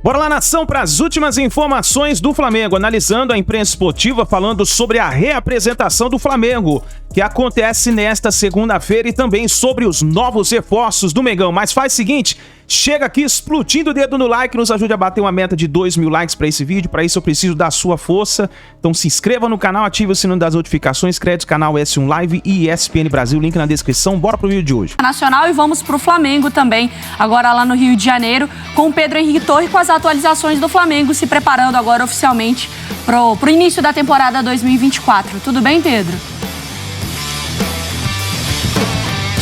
Bora lá, nação, para as últimas informações do Flamengo, analisando a imprensa esportiva, falando sobre a reapresentação do Flamengo, que acontece nesta segunda-feira, e também sobre os novos reforços do Mengão. Mas faz o seguinte, chega aqui explodindo o dedo no like, nos ajude a bater uma meta de 2.000 likes para esse vídeo. Para isso eu preciso da sua força, então se inscreva no canal, ative o sininho das notificações, crédito canal S1 Live e ESPN Brasil, link na descrição. Bora pro vídeo de hoje. Nacional, e vamos pro Flamengo também, agora lá no Rio de Janeiro, com o Pedro Henrique Torre, com as atualizações do Flamengo, se preparando agora oficialmente pro início da temporada 2024. Tudo bem, Pedro?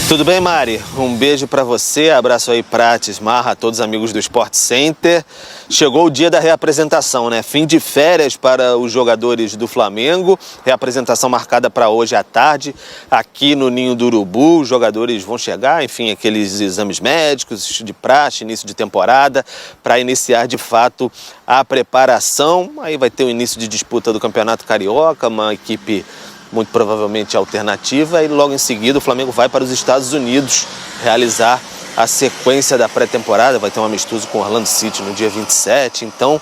Tudo bem, Mari? Um beijo pra você, abraço aí, Prates, Marra, todos os amigos do Sport Center. Chegou o dia da reapresentação, né? Fim de férias para os jogadores do Flamengo. Reapresentação marcada para hoje à tarde, aqui no Ninho do Urubu. Os jogadores vão chegar, enfim, aqueles exames médicos de praxe, início de temporada, para iniciar de fato a preparação. Aí vai ter o início de disputa do Campeonato Carioca, uma equipe muito provavelmente alternativa, e logo em seguida o Flamengo vai para os Estados Unidos realizar a sequência da pré-temporada. Vai ter um amistoso com o Orlando City no dia 27, então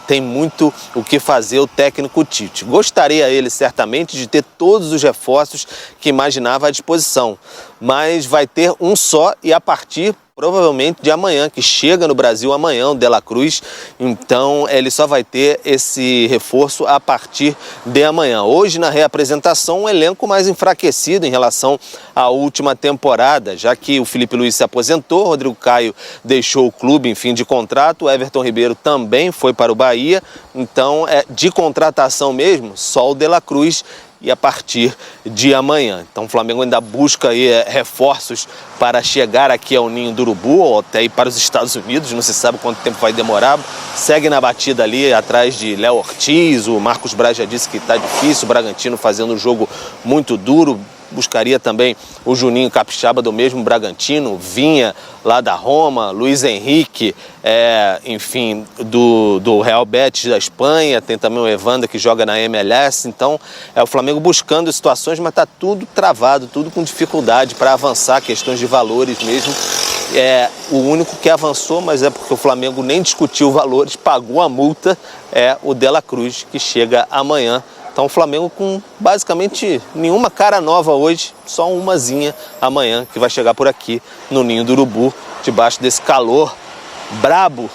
tem muito o que fazer o técnico Tite. Gostaria ele certamente de ter todos os reforços que imaginava à disposição, mas vai ter um só, e a partir provavelmente de amanhã, que chega no Brasil amanhã, o De La Cruz. Então ele só vai ter esse reforço a partir de amanhã. Hoje, na reapresentação, um elenco mais enfraquecido em relação à última temporada, já que o Felipe Luiz se aposentou, Rodrigo Caio deixou o clube em fim de contrato, o Everton Ribeiro também foi para o Bahia. Então, de contratação mesmo, só o De La Cruz, e a partir de amanhã. Então o Flamengo ainda busca aí reforços para chegar aqui ao Ninho do Urubu, ou até ir para os Estados Unidos, não se sabe quanto tempo vai demorar. Segue na batida ali atrás de Léo Ortiz, o Marcos Braz já disse que está difícil, o Bragantino fazendo um jogo muito duro. Buscaria também o Juninho Capixaba do mesmo Bragantino, Vinha lá da Roma, Luiz Henrique, enfim, do Real Betis da Espanha, tem também o Evandro que joga na MLS. Então é o Flamengo buscando situações, mas está tudo travado, tudo com dificuldade para avançar, questões de valores mesmo. O único que avançou, mas é porque o Flamengo nem discutiu valores, pagou a multa, é o De La Cruz, que chega amanhã. Então o Flamengo com basicamente nenhuma cara nova hoje, só umazinha amanhã, que vai chegar por aqui no Ninho do Urubu, debaixo desse calor brabo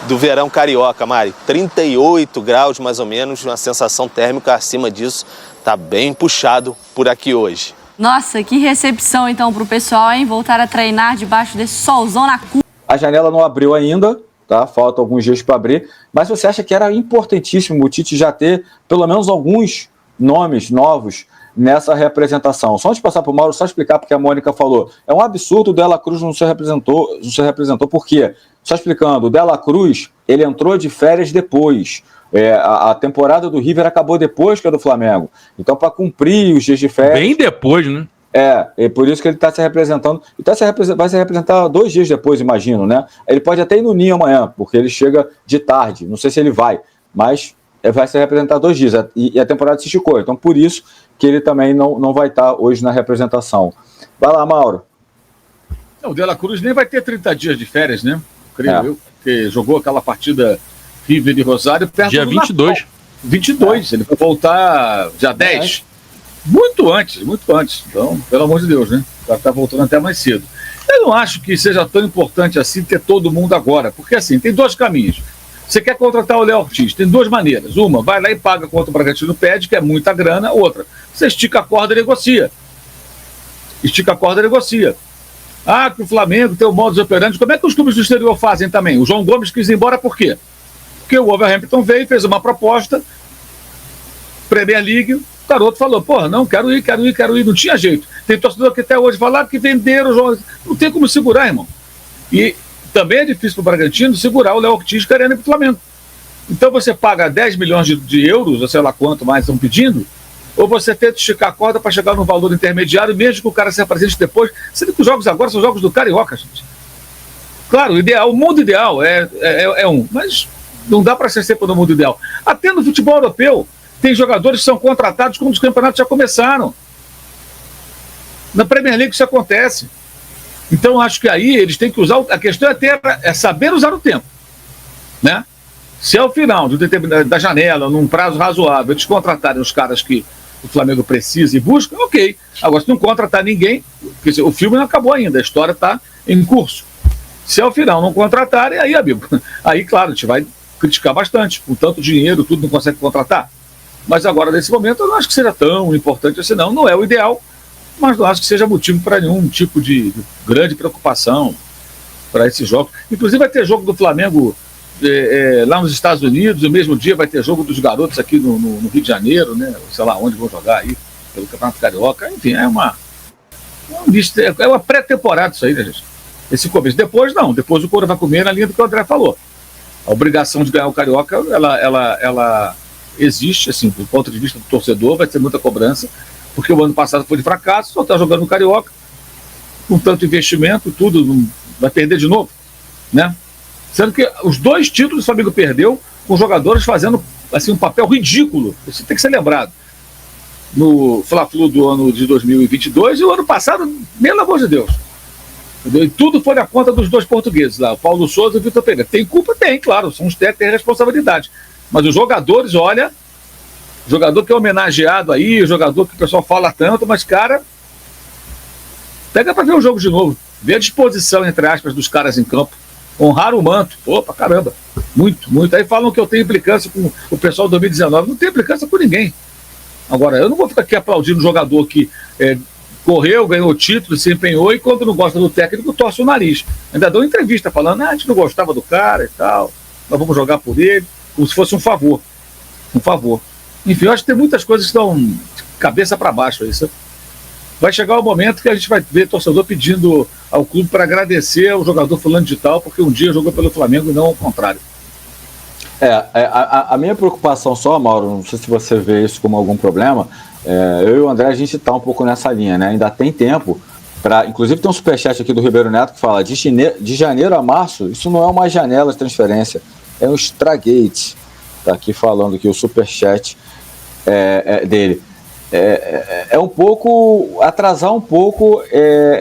do verão carioca, Mari. 38 graus mais ou menos, uma sensação térmica acima disso, tá bem puxado por aqui hoje. Nossa, que recepção então pro pessoal, hein? Voltar a treinar debaixo desse solzão na cu. A janela não abriu ainda, tá? Falta alguns dias para abrir, mas você acha que era importantíssimo o Tite já ter pelo menos alguns nomes novos nessa representação? Só antes de passar para o Mauro, só explicar porque a Mônica falou. É um absurdo o De La Cruz não se representou, por quê? Só explicando, o De La Cruz, ele entrou de férias depois. A temporada do River acabou depois que a do Flamengo. Então, para cumprir os dias de férias... Bem depois, né? É por isso que ele está se representando. E vai se representar 2 dias depois, imagino, né? Ele pode até ir no Ninho amanhã, porque ele chega de tarde. Não sei se ele vai, mas vai se representar 2 dias. E a temporada se esticou. Então, por isso que ele também não vai estar hoje na representação. Vai lá, Mauro. O De La Cruz nem vai ter 30 dias de férias, né? Creio eu, porque jogou aquela partida River e Rosário perto dia do 22. Natal. 22, ele vai voltar dia 10. Muito antes. Então, pelo amor de Deus, né? Vai estar voltando até mais cedo. Eu não acho que seja tão importante assim ter todo mundo agora, porque assim, tem 2 caminhos. Você quer contratar o Léo Ortiz, tem 2 maneiras. Uma, vai lá e paga quanto o Bragantino pede, que é muita grana. Outra, você estica a corda e negocia. Ah, que o Flamengo tem o modus operandi. Como é que os clubes do exterior fazem também? O João Gomes quis ir embora por quê? Porque o Wolverhampton veio, fez uma proposta, Premier League, o garoto falou, porra, não, quero ir, não tinha jeito. Tem torcedor que até hoje fala que venderam o João, não tem como segurar, irmão. E também é difícil para o Bragantino segurar o Léo Ortiz querendo ir para o Flamengo. Então você paga 10 milhões de euros, ou sei lá quanto mais estão pedindo, ou você tenta esticar a corda para chegar no valor intermediário, mesmo que o cara se apresente depois, sendo que os jogos agora são jogos do Carioca, gente. Claro, o mundo ideal é um, mas não dá para ser sempre no mundo ideal. Até no futebol europeu, tem jogadores que são contratados quando os campeonatos já começaram. Na Premier League isso acontece. Então, acho que aí eles têm que usar... A questão é saber usar o tempo, né? Se é o final da janela, num prazo razoável, eles contratarem os caras que o Flamengo precisa e busca, ok. Agora, se não contratar ninguém, porque o filme não acabou ainda, a história está em curso. Se ao final não contratarem, aí, amigo, aí, claro, a gente vai criticar bastante. Com tanto dinheiro, tudo não consegue contratar. Mas agora, nesse momento, eu não acho que seja tão importante assim, não. Não é o ideal, mas não acho que seja motivo para nenhum tipo de grande preocupação para esses jogos. Inclusive, vai ter jogo do Flamengo lá nos Estados Unidos, no mesmo dia vai ter jogo dos garotos aqui no Rio de Janeiro, né? Sei lá onde vão jogar aí, pelo Campeonato Carioca. Enfim, é uma pré-temporada isso aí, né, gente? Esse começo. Depois, não. Depois o couro vai comer na linha do que o André falou. A obrigação de ganhar o Carioca, ela existe, assim, do ponto de vista do torcedor, vai ter muita cobrança, porque o ano passado foi de fracasso, só está jogando no Carioca, com tanto investimento, tudo, vai perder de novo, né? Sendo que os 2 títulos o Flamengo perdeu com jogadores fazendo assim, um papel ridículo. Isso tem que ser lembrado. No Fla-Flu do ano de 2022 e o ano passado, pelo amor de Deus. Entendeu? E tudo foi na conta dos 2 portugueses lá, o Paulo Souza e o Vitor Pereira. Tem culpa? Tem, claro. São os técnicos que têm responsabilidade. Mas os jogadores, olha, jogador que é homenageado aí, jogador que o pessoal fala tanto, mas, cara, pega pra ver o jogo de novo. Vê a disposição, entre aspas, dos caras em campo. Honrar o manto. Opa, caramba. Muito, muito. Aí falam que eu tenho implicância com o pessoal de 2019. Não tenho implicância com ninguém. Agora, eu não vou ficar aqui aplaudindo um jogador que correu, ganhou o título, se empenhou e quando não gosta do técnico, torce o nariz. Ainda dou entrevista falando, a gente não gostava do cara e tal, nós vamos jogar por ele, como se fosse um favor. Um favor. Enfim, eu acho que tem muitas coisas que estão de cabeça para baixo. Isso. Vai chegar o momento que a gente vai ver torcedor pedindo ao clube para agradecer ao jogador fulano de tal, porque um dia jogou pelo Flamengo e não ao contrário. A minha preocupação só, Mauro, não sei se você vê isso como algum problema, eu e o André, a gente está um pouco nessa linha, né? Ainda tem tempo para... Inclusive tem um superchat aqui do Ribeiro Neto que fala, de janeiro a março, isso não é uma janela de transferência, é um Stargate. Está aqui falando que o superchat dele. É um pouco, atrasar um pouco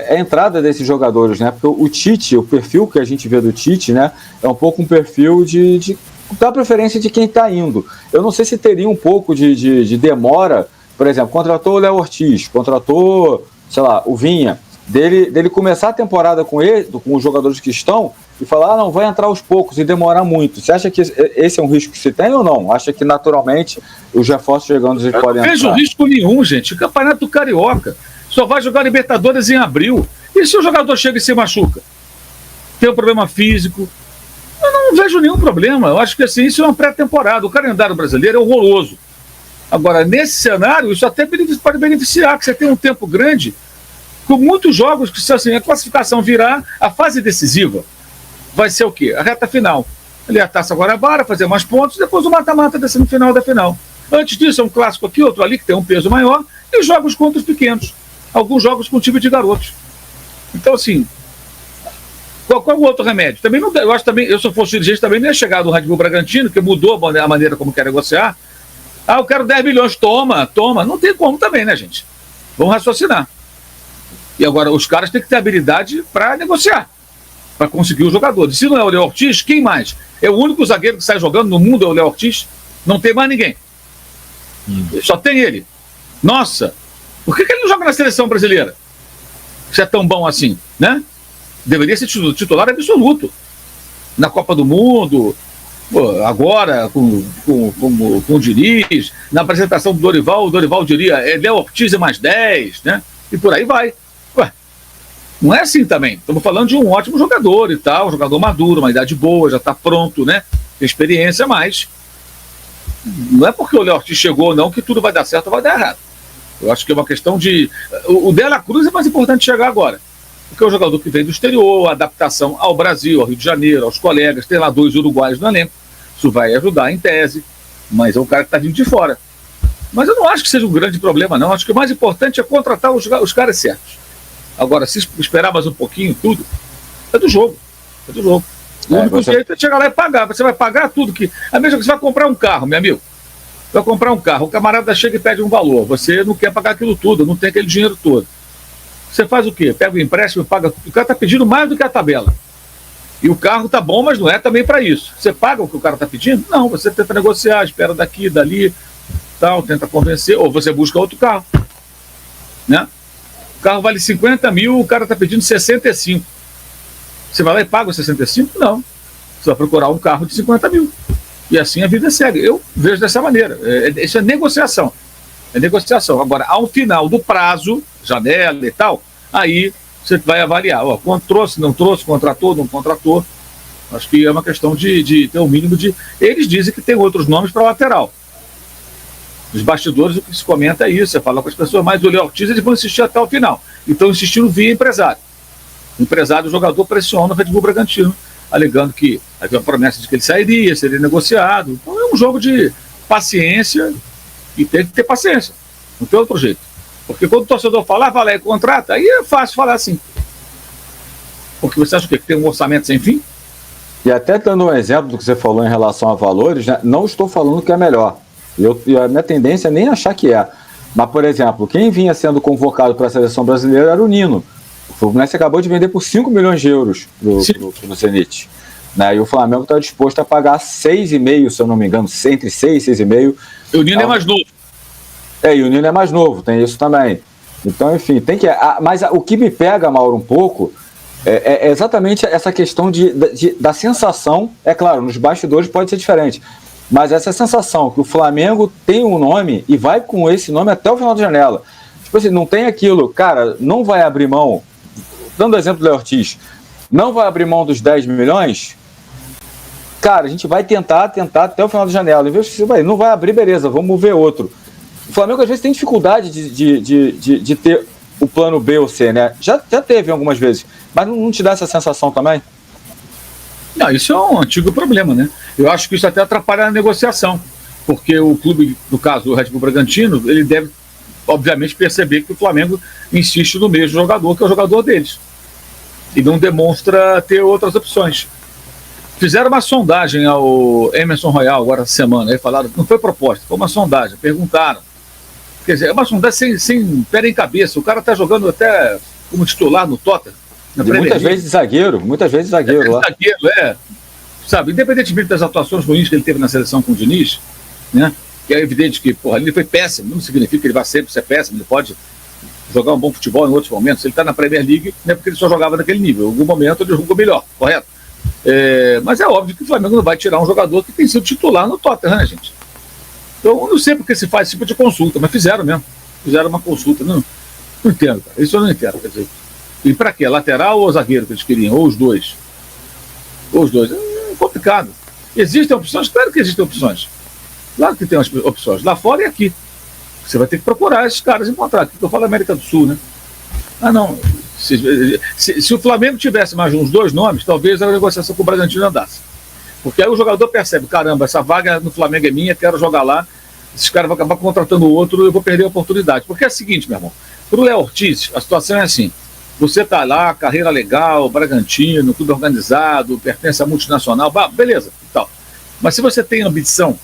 a entrada desses jogadores, né? Porque o Tite, o perfil que a gente vê do Tite, né? É um pouco um perfil de dar preferência de quem está indo. Eu não sei se teria um pouco de demora, por exemplo, contratou o Léo Ortiz, contratou, sei lá, o Vinha, dele começar a temporada com os jogadores que estão e falar, não, vai entrar aos poucos e demorar muito. Você acha que esse é um risco que se tem ou não? Acha que naturalmente os reforços chegando eles podem entrar? Eu não vejo risco nenhum, gente. O Campeonato do Carioca só vai jogar Libertadores em abril. E se o jogador chega e se machuca? Tem um problema físico? Eu não vejo nenhum problema. Eu acho que assim, isso é uma pré-temporada. O calendário brasileiro é horroroso. Agora, nesse cenário, isso até pode beneficiar, que você tem um tempo grande, com muitos jogos que, se assim, a classificação virar, a fase decisiva vai ser o quê? A reta final. Ali a Taça Guanabara, fazer mais pontos, depois o mata-mata da semifinal da final. Antes disso, é um clássico aqui, outro ali, que tem um peso maior, e jogos contra os pequenos. Alguns jogos com time de garotos. Então, assim, qual o outro remédio? Também não, eu acho também, eu se eu fosse dirigente, também não ia chegar do Red Bull Bragantino, que mudou a maneira como quer negociar. Eu quero 10 milhões, toma. Não tem como também, né, gente? Vamos raciocinar. E agora, os caras têm que ter habilidade para negociar, para conseguir os jogadores. Se não é o Léo Ortiz, quem mais? É o único zagueiro que sai jogando no mundo, é o Léo Ortiz? Não tem mais ninguém. Só tem ele. Nossa, por que ele não joga na seleção brasileira? Se é tão bom assim, né? Deveria ser titular absoluto. Na Copa do Mundo, agora com o Diniz, na apresentação do Dorival, o Dorival diria, Léo Ortiz é mais 10, né? E por aí vai. Não é assim também. Estamos falando de um ótimo jogador e tal, um jogador maduro, uma idade boa, já está pronto, né? Tem experiência, mas não é porque o Léo Ortiz chegou ou não que tudo vai dar certo ou vai dar errado. Eu acho que é uma questão de... O Dela Cruz é mais importante chegar agora, porque é um jogador que vem do exterior, adaptação ao Brasil, ao Rio de Janeiro, aos colegas, tem lá 2 uruguaios no elenco, isso vai ajudar em tese, mas é um cara que está vindo de fora. Mas eu não acho que seja um grande problema, não. Acho que o mais importante é contratar os caras certos. Agora, se esperar mais um pouquinho, tudo, é do jogo. É do jogo. O único jeito é chegar lá e pagar. Você vai pagar tudo que... A mesma coisa, você vai comprar um carro, meu amigo. Vai comprar um carro, o camarada chega e pede um valor. Você não quer pagar aquilo tudo, não tem aquele dinheiro todo. Você faz o quê? Pega o empréstimo, paga. O cara está pedindo mais do que a tabela. E o carro tá bom, mas não é também para isso. Você paga o que o cara está pedindo? Não, você tenta negociar, espera daqui, dali, tal, tenta convencer, ou você busca outro carro. Né? O carro vale 50 mil, o cara está pedindo 65. Você vai lá e paga os 65? Não. Você vai procurar um carro de 50 mil. E assim a vida segue. Eu vejo dessa maneira. Isso é negociação. É negociação. Agora, ao final do prazo, janela e tal, aí você vai avaliar. Ó, trouxe, não trouxe, contratou, não contratou. Acho que é uma questão de ter um mínimo de... Eles dizem que tem outros nomes para lateral. Nos bastidores, o que se comenta é isso. Você fala com as pessoas, mas o Léo Ortiz, eles vão insistir até o final. Então, insistindo via empresário. O empresário, o jogador, pressiona o Red Bull Bragantino, alegando que havia uma promessa de que ele sairia, seria negociado. Então, é um jogo de paciência. E tem que ter paciência, não tem outro jeito. Porque quando o torcedor fala, vai lá e contrata, aí é fácil falar assim. Porque você acha o quê? Que tem um orçamento sem fim? E até dando um exemplo do que você falou em relação a valores, né, não estou falando que é melhor. A minha tendência é nem achar que é. Mas, por exemplo, quem vinha sendo convocado para a seleção brasileira era o Nino. O Fluminense acabou de vender por 5 milhões de euros pro Zenit. Né, e o Flamengo está disposto a pagar 6,5, se eu não me engano, entre 6 e 6,5. E o Nino é mais novo. E o Nino é mais novo, tem isso também. Então, enfim, tem que... Mas o que me pega, Mauro, um pouco, é exatamente essa questão da sensação. É claro, nos bastidores pode ser diferente, mas essa sensação que o Flamengo tem um nome e vai com esse nome até o final da janela. Tipo assim, não tem aquilo, cara, não vai abrir mão, dando o exemplo do Léo Ortiz, não vai abrir mão dos 10 milhões... Cara, a gente vai tentar até o final da janela. Em vez de você não vai abrir, beleza, vamos ver outro. O Flamengo às vezes tem dificuldade de ter o plano B ou C, né? Já teve algumas vezes, mas não te dá essa sensação também? Não, isso é um antigo problema, né? Eu acho que isso até atrapalha a negociação, porque o clube, no caso do Red Bull Bragantino, ele deve, obviamente, perceber que o Flamengo insiste no mesmo jogador, que é o jogador deles, e não demonstra ter outras opções. Fizeram uma sondagem ao Emerson Royal agora essa semana, aí falaram, não foi proposta, foi uma sondagem, perguntaram. Quer dizer, é uma sondagem sem pé em cabeça, o cara está jogando até como titular no Tottenham. Muitas vezes zagueiro lá. Zagueiro, sabe, independentemente das atuações ruins que ele teve na seleção com o Diniz, né, que é evidente que, porra, ele foi péssimo, não significa que ele vai sempre ser péssimo, ele pode jogar um bom futebol em outros momentos, ele está na Premier League, não é porque ele só jogava naquele nível, em algum momento ele jogou melhor, correto? Mas é óbvio que o Flamengo não vai tirar um jogador que tem sido titular no Tottenham, né, gente? Então, eu não sei porque se faz esse tipo de consulta, mas fizeram mesmo. Fizeram uma consulta. Não entendo, cara. Isso eu não entendo. Quer dizer, e pra quê? Lateral ou zagueiro que eles queriam? Ou os dois? Ou os dois. É complicado. Existem opções? Claro que existem opções. Claro que tem opções. Lá fora e aqui. Você vai ter que procurar esses caras encontrar. Aqui que eu falo América do Sul, né? Ah, não. Se o Flamengo tivesse mais uns 2 nomes, talvez a negociação com o Bragantino andasse. Porque aí o jogador percebe, caramba, essa vaga no Flamengo é minha, quero jogar lá, esses caras vão acabar contratando o outro, eu vou perder a oportunidade. Porque é o seguinte, meu irmão, pro Léo Ortiz, a situação é assim, você tá lá, carreira legal, Bragantino, tudo organizado, pertence à multinacional, beleza, tal. Mas se você tem ambição,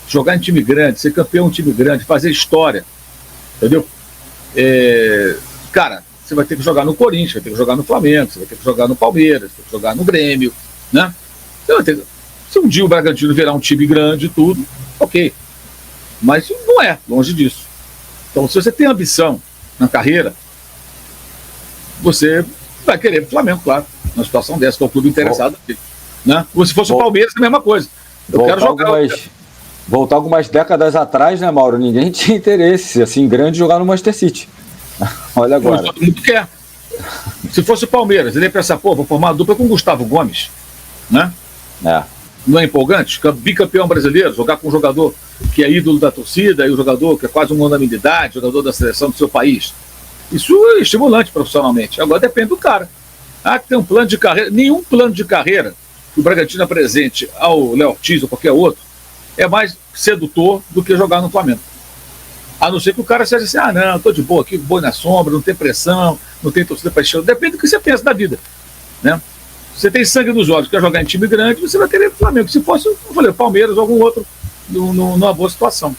jogar em time grande, ser campeão em time grande, fazer história, entendeu? Cara, você vai ter que jogar no Corinthians, vai ter que jogar no Flamengo, você vai ter que jogar no Palmeiras, vai ter que jogar no Grêmio, né? Se um dia o Bragantino virar um time grande e tudo, ok. Mas não é, longe disso. Então, se você tem ambição na carreira, você vai querer o Flamengo, claro, na situação dessa, que é o clube interessado aqui. Né? Ou se fosse o Palmeiras, é a mesma coisa. Eu quero jogar. Voltar algumas décadas atrás, né, Mauro? Ninguém tinha interesse, assim, grande, jogar no Manchester City. Olha agora. Todo mundo quer. Se fosse o Palmeiras, ele ia pensar, pô, vou formar uma dupla com o Gustavo Gomes, né? Não é empolgante? Bicampeão brasileiro, jogar com um jogador que é ídolo da torcida e o jogador que é quase uma unanimidade, jogador da seleção do seu país. Isso é estimulante profissionalmente. Agora depende do cara. Que tem um plano de carreira. Nenhum plano de carreira que o Bragantino apresente ao Léo Ortiz ou qualquer outro é mais sedutor do que jogar no Flamengo. A não ser que o cara seja assim, não, tô de boa aqui, boi na sombra, não tem pressão, não tem torcida paixão. Depende do que você pensa da vida, né? Você tem sangue nos olhos, quer jogar em time grande, você vai querer o Flamengo. Se fosse, eu falei, o Palmeiras ou algum outro numa boa situação.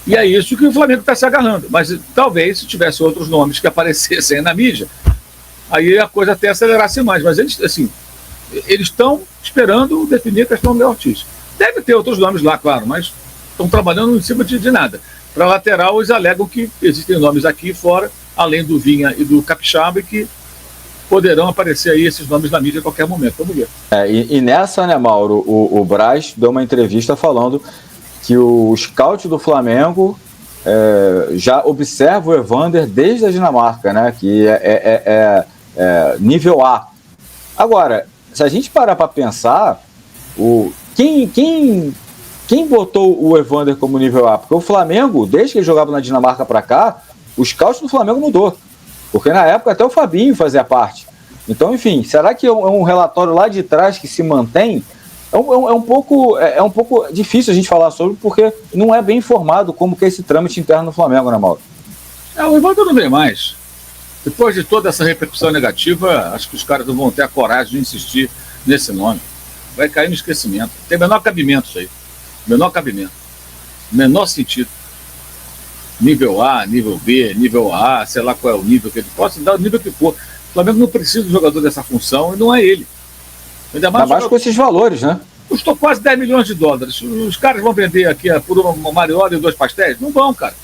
E é isso que o Flamengo está se agarrando. Mas talvez, se tivesse outros nomes que aparecessem na mídia, aí a coisa até acelerasse mais. Mas eles, assim, eles estão esperando definir a questão do Léo Ortiz. Deve ter outros nomes lá, claro, mas estão trabalhando em cima de nada. Para lateral, eles alegam que existem nomes aqui e fora, além do Vinha e do Capixaba, e que poderão aparecer aí esses nomes na mídia a qualquer momento. Vamos ver. E nessa, né, Mauro, o Braz deu uma entrevista falando que o scout do Flamengo já observa o Evander desde a Dinamarca, né, que é nível A. Agora, se a gente parar para pensar, quem botou o Evander como nível A? Porque o Flamengo, desde que ele jogava na Dinamarca para cá, o scout do Flamengo mudou. Porque na época até o Fabinho fazia parte. Então, enfim, será que é um relatório lá de trás que se mantém? É um pouco difícil a gente falar sobre, porque não é bem informado como que é esse trâmite interno no Flamengo, né, Mauro? O Evander não vem mais. Depois de toda essa repercussão negativa, acho que os caras não vão ter a coragem de insistir nesse nome. Vai cair no esquecimento. Tem menor cabimento isso aí. Menor cabimento. Menor sentido. Nível A, nível B, nível A, sei lá qual é o nível que ele possa dar, o nível que for. O Flamengo não precisa de jogador dessa função e não é ele. Ainda mais com esses valores, né? Custou quase 10 milhões de dólares. Os caras vão vender aqui por uma mariola e 2 pastéis? Não vão, cara.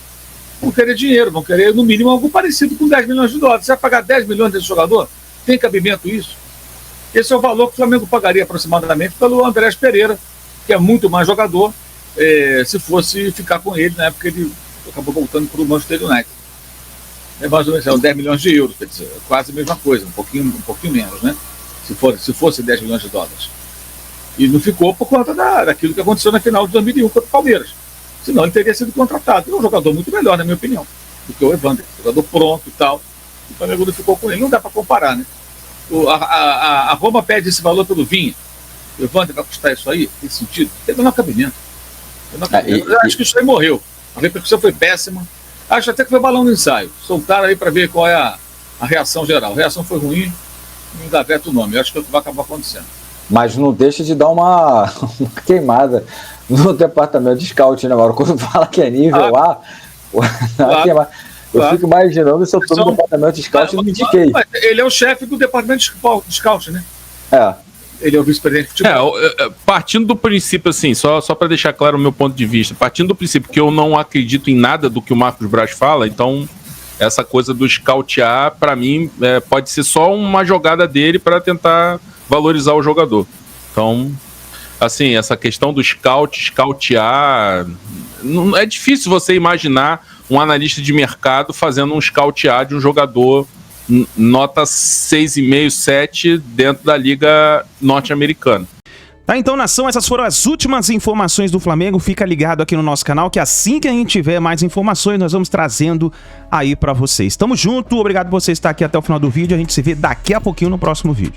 Vão querer dinheiro, vão querer, no mínimo, algo parecido com 10 milhões de dólares. Você vai pagar 10 milhões desse jogador? Tem cabimento isso? Esse é o valor que o Flamengo pagaria aproximadamente pelo Andrés Pereira, que é muito mais jogador, se fosse ficar com ele, na época ele acabou voltando para o Manchester United. É mais ou menos 10 milhões de euros, quer dizer, quase a mesma coisa, um pouquinho menos, né? Se fosse 10 milhões de dólares. E não ficou por conta daquilo que aconteceu na final de 2001 contra o Palmeiras. Senão ele teria sido contratado. É um jogador muito melhor, na minha opinião, do que o Evander. Jogador pronto e tal. O Flamengo não ficou com ele. Não dá para comparar, né? A Roma pede esse valor pelo Vinha. O Evander vai custar isso aí? Tem sentido? Tem menor cabimento. Eu acho que isso aí morreu. A repercussão foi péssima. Acho até que foi balão no ensaio. Soltaram aí para ver qual é a reação geral. A reação foi ruim, não engaveta o nome. Eu acho que vai acabar acontecendo. Mas não deixa de dar uma queimada no departamento de scout, né, Mauro? Quando fala que é nível A, eu fico imaginando se eu estou no departamento de scout e não me indiquei. Ele é o chefe do departamento de scout, né? Ele é o vice-presidente de futebol. Partindo do princípio, assim, só para deixar claro o meu ponto de vista, partindo do princípio que eu não acredito em nada do que o Marcos Braz fala, então essa coisa do scoutear, para mim, pode ser só uma jogada dele para tentar valorizar o jogador. Então, assim, essa questão do scoutear, não, é difícil você imaginar um analista de mercado fazendo um scoutear de um jogador nota 6,5, 7 dentro da Liga Norte-Americana. Tá, então, nação, essas foram as últimas informações do Flamengo. Fica ligado aqui no nosso canal, que assim que a gente tiver mais informações, nós vamos trazendo aí pra vocês. Tamo junto, obrigado por você estar aqui até o final do vídeo. A gente se vê daqui a pouquinho no próximo vídeo.